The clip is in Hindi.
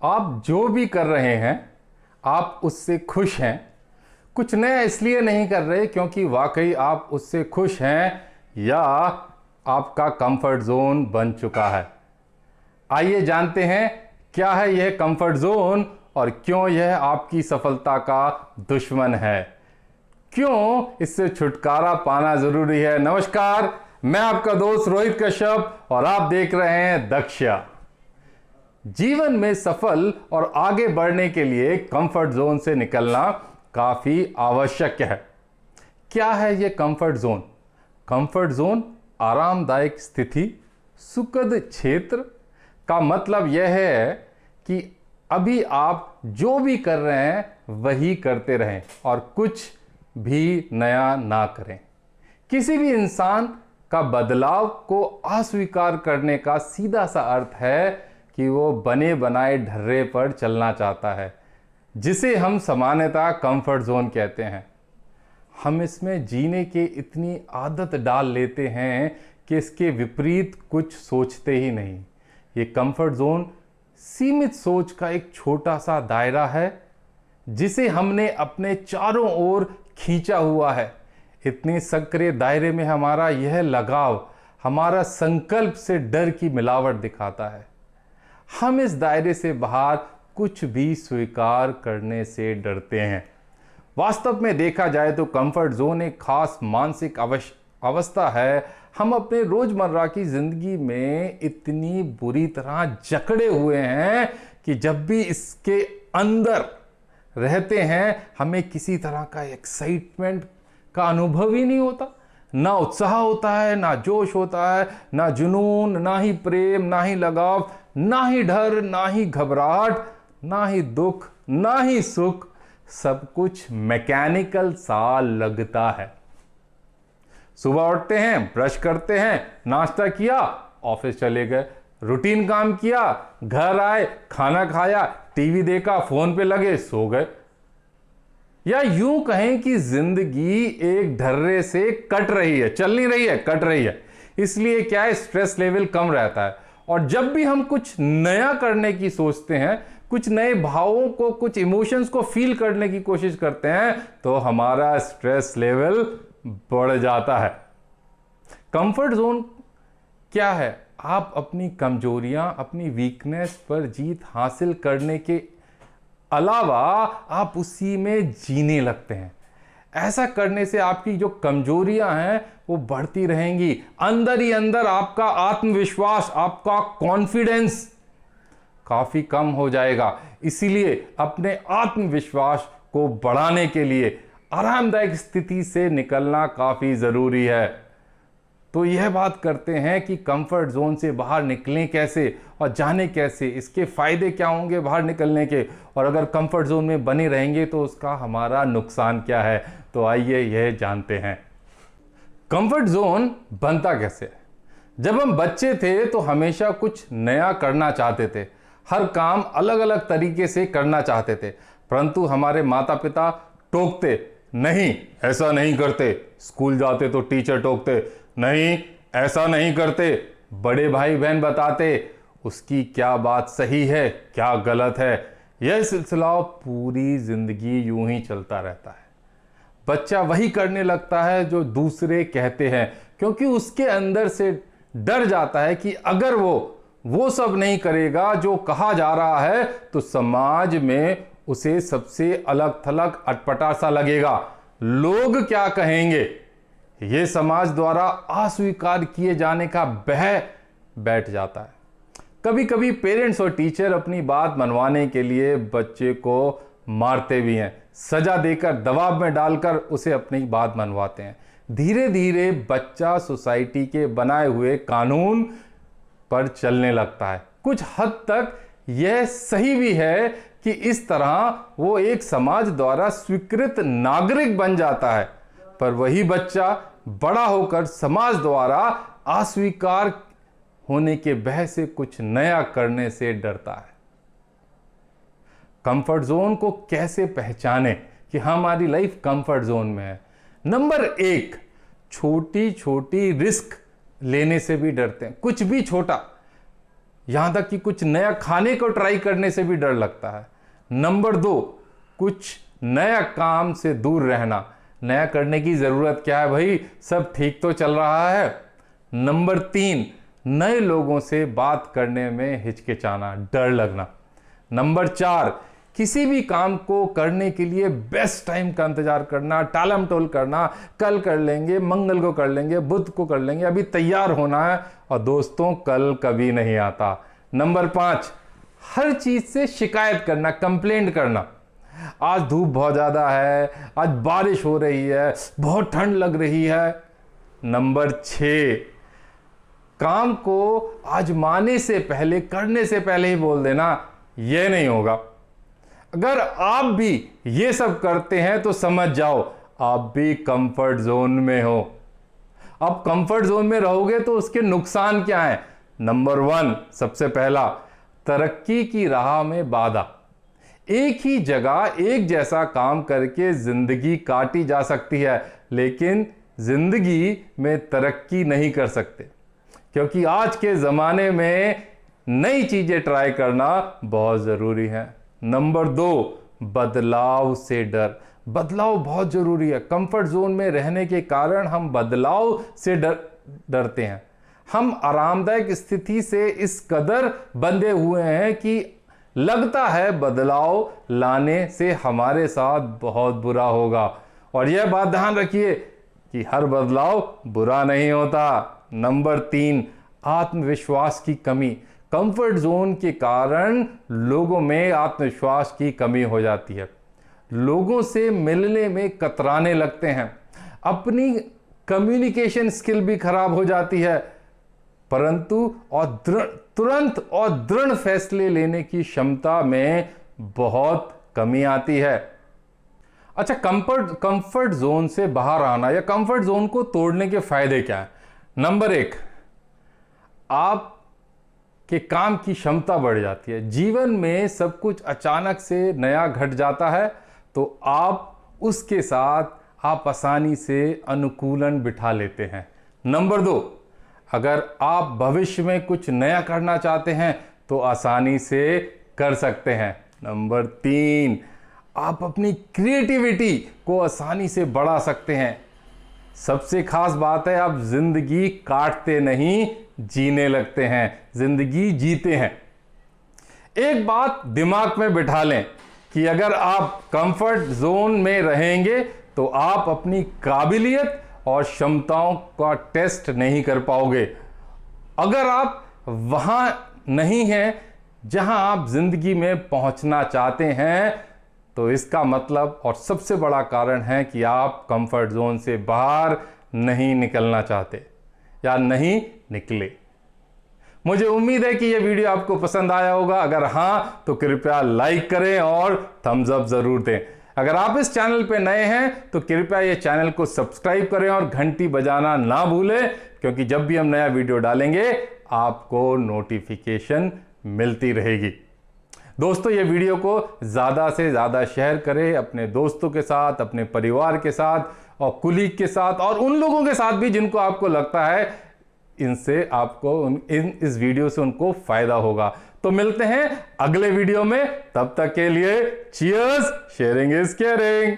आप जो भी कर रहे हैं आप उससे खुश हैं। कुछ नया इसलिए नहीं कर रहे क्योंकि वाकई आप उससे खुश हैं या आपका कंफर्ट जोन बन चुका है। आइए जानते हैं क्या है यह कंफर्ट जोन और क्यों यह आपकी सफलता का दुश्मन है, क्यों इससे छुटकारा पाना जरूरी है। नमस्कार, मैं आपका दोस्त रोहित कश्यप और आप देख रहे हैं दक्ष्या। जीवन में सफल और आगे बढ़ने के लिए कंफर्ट जोन से निकलना काफी आवश्यक है। क्या है यह कंफर्ट जोन? कंफर्ट जोन आरामदायक स्थिति, सुखद क्षेत्र का मतलब यह है कि अभी आप जो भी कर रहे हैं वही करते रहें और कुछ भी नया ना करें। किसी भी इंसान का बदलाव को अस्वीकार करने का सीधा सा अर्थ है कि वो बने बनाए ढर्रे पर चलना चाहता है, जिसे हम सामान्यतः कंफर्ट जोन कहते हैं। हम इसमें जीने के इतनी आदत डाल लेते हैं कि इसके विपरीत कुछ सोचते ही नहीं। ये कंफर्ट जोन सीमित सोच का एक छोटा सा दायरा है जिसे हमने अपने चारों ओर खींचा हुआ है। इतने सक्रिय दायरे में हमारा यह लगाव हमारा संकल्प से डर की मिलावट दिखाता है। हम इस दायरे से बाहर कुछ भी स्वीकार करने से डरते हैं। वास्तव में देखा जाए तो कंफर्ट जोन एक खास मानसिक अवस्था है। हम अपने रोजमर्रा की जिंदगी में इतनी बुरी तरह जकड़े हुए हैं कि जब भी इसके अंदर रहते हैं हमें किसी तरह का एक्साइटमेंट का अनुभव ही नहीं होता। ना उत्साह होता है, ना जोश होता है, ना जुनून, ना ही प्रेम, ना ही लगाव, ना ही डर, ना ही घबराहट, ना ही दुख, ना ही सुख। सब कुछ मैकेनिकल सा लगता है। सुबह उठते हैं, ब्रश करते हैं, नाश्ता किया, ऑफिस चले गए, रूटीन काम किया, घर आए, खाना खाया, टीवी देखा, फोन पे लगे, सो गए। या यूं कहें कि जिंदगी एक ढर्रे से कट रही है, चल नहीं रही है, कट रही है। इसलिए क्या है, स्ट्रेस लेवल कम रहता है। और जब भी हम कुछ नया करने की सोचते हैं, कुछ नए भावों को, कुछ इमोशंस को फील करने की कोशिश करते हैं तो हमारा स्ट्रेस लेवल बढ़ जाता है। कंफर्ट जोन क्या है? आप अपनी कमजोरियां, अपनी वीकनेस पर जीत हासिल करने के अलावा आप उसी में जीने लगते हैं। ऐसा करने से आपकी जो कमजोरियां हैं वो बढ़ती रहेंगी। अंदर ही अंदर आपका आत्मविश्वास, आपका कॉन्फिडेंस काफी कम हो जाएगा। इसीलिए अपने आत्मविश्वास को बढ़ाने के लिए आरामदायक स्थिति से निकलना काफी जरूरी है। तो यह बात करते हैं कि कंफर्ट जोन से बाहर निकलें कैसे और जाने कैसे, इसके फायदे क्या होंगे बाहर निकलने के, और अगर कंफर्ट जोन में बने रहेंगे तो उसका हमारा नुकसान क्या है। तो आइए यह जानते हैं। कंफर्ट जोन बनता कैसे? जब हम बच्चे थे तो हमेशा कुछ नया करना चाहते थे, हर काम अलग अलग तरीके से करना चाहते थे, परंतु हमारे माता पिता टोकते, नहीं ऐसा नहीं करते। स्कूल जाते तो टीचर टोकते, नहीं ऐसा नहीं करते। बड़े भाई बहन बताते उसकी क्या बात सही है, क्या गलत है। यह सिलसिला पूरी जिंदगी यूं ही चलता रहता है। बच्चा वही करने लगता है जो दूसरे कहते हैं, क्योंकि उसके अंदर से डर जाता है कि अगर वो सब नहीं करेगा जो कहा जा रहा है तो समाज में उसे सबसे अलग थलग अटपटा सा लगेगा। लोग क्या कहेंगे, यह समाज द्वारा अस्वीकार किए जाने का भय बैठ जाता है। कभी कभी पेरेंट्स और टीचर अपनी बात मनवाने के लिए बच्चे को मारते भी हैं, सजा देकर, दबाव में डालकर उसे अपनी बात मनवाते हैं। धीरे धीरे बच्चा सोसाइटी के बनाए हुए कानून पर चलने लगता है। कुछ हद तक यह सही भी है कि इस तरह वो एक समाज द्वारा स्वीकृत नागरिक बन जाता है, पर वही बच्चा बड़ा होकर समाज द्वारा अस्वीकार होने के भय से कुछ नया करने से डरता है। कंफर्ट जोन को कैसे पहचाने कि हमारी लाइफ कंफर्ट जोन में है? नंबर 1, छोटी छोटी रिस्क लेने से भी डरते हैं। कुछ भी छोटा, यहाँ तक कि कुछ नया खाने को ट्राई करने से भी डर लगता है। नंबर 2, कुछ नया काम से दूर रहना। नया करने की ज़रूरत क्या है भाई, सब ठीक तो चल रहा है। नंबर 3, नए लोगों से बात करने में हिचकिचाना, डर लगना। नंबर 4, किसी भी काम को करने के लिए बेस्ट टाइम का इंतजार करना, टालम टोल करना, कल कर लेंगे, मंगल को कर लेंगे, बुध को कर लेंगे, अभी तैयार होना है। और दोस्तों, कल कभी नहीं आता। नंबर 5, हर चीज से शिकायत करना, कंप्लेंट करना। आज धूप बहुत ज्यादा है, आज बारिश हो रही है, बहुत ठंड लग रही है। नंबर 6, काम को आजमाने से पहले, करने से पहले ही बोल देना यह नहीं होगा। अगर आप भी ये सब करते हैं तो समझ जाओ आप भी कंफर्ट जोन में हो। अब कंफर्ट जोन में रहोगे तो उसके नुकसान क्या हैं? नंबर 1, सबसे पहला, तरक्की की राह में बाधा। एक ही जगह एक जैसा काम करके जिंदगी काटी जा सकती है, लेकिन जिंदगी में तरक्की नहीं कर सकते, क्योंकि आज के ज़माने में नई चीज़ें ट्राई करना बहुत ज़रूरी है। नंबर 2, बदलाव से डर। बदलाव बहुत ज़रूरी है। कंफर्ट जोन में रहने के कारण हम बदलाव से डरते हैं। हम आरामदायक स्थिति से इस कदर बंधे हुए हैं कि लगता है बदलाव लाने से हमारे साथ बहुत बुरा होगा। और यह बात ध्यान रखिए कि हर बदलाव बुरा नहीं होता। नंबर 3, आत्मविश्वास की कमी। कंफर्ट जोन के कारण लोगों में आत्मविश्वास की कमी हो जाती है। लोगों से मिलने में कतराने लगते हैं। अपनी कम्युनिकेशन स्किल भी खराब हो जाती है, परंतु तुरंत और दृढ़ फैसले लेने की क्षमता में बहुत कमी आती है। अच्छा, कंफर्ट जोन से बाहर आना या कंफर्ट जोन को तोड़ने के फायदे क्या है? नंबर 1, आप के काम की क्षमता बढ़ जाती है। जीवन में सब कुछ अचानक से नया घट जाता है तो आप उसके साथ आप आसानी से अनुकूलन बिठा लेते हैं। नंबर 2, अगर आप भविष्य में कुछ नया करना चाहते हैं तो आसानी से कर सकते हैं। नंबर 3, आप अपनी क्रिएटिविटी को आसानी से बढ़ा सकते हैं। सबसे खास बात है, आप जिंदगी काटते नहीं, जीने लगते हैं, जिंदगी जीते हैं। एक बात दिमाग में बिठा लें कि अगर आप कंफर्ट जोन में रहेंगे तो आप अपनी काबिलियत और क्षमताओं का टेस्ट नहीं कर पाओगे। अगर आप वहां नहीं हैं जहां आप जिंदगी में पहुंचना चाहते हैं, तो इसका मतलब और सबसे बड़ा कारण है कि आप कंफर्ट जोन से बाहर नहीं निकलना चाहते या नहीं निकले। मुझे उम्मीद है कि यह वीडियो आपको पसंद आया होगा। अगर हां तो कृपया लाइक करें और थम्स अप जरूर दें। अगर आप इस चैनल पे नए हैं तो कृपया ये चैनल को सब्सक्राइब करें और घंटी बजाना ना भूलें, क्योंकि जब भी हम नया वीडियो डालेंगे आपको नोटिफिकेशन मिलती रहेगी। दोस्तों, ये वीडियो को ज़्यादा से ज़्यादा शेयर करें अपने दोस्तों के साथ, अपने परिवार के साथ और कुलीग के साथ और उन लोगों के साथ भी जिनको आपको लगता है इनसे आपको इस वीडियो से उनको फायदा होगा। तो मिलते हैं अगले वीडियो में, तब तक के लिए चीयर्स, शेयरिंग इज केयरिंग।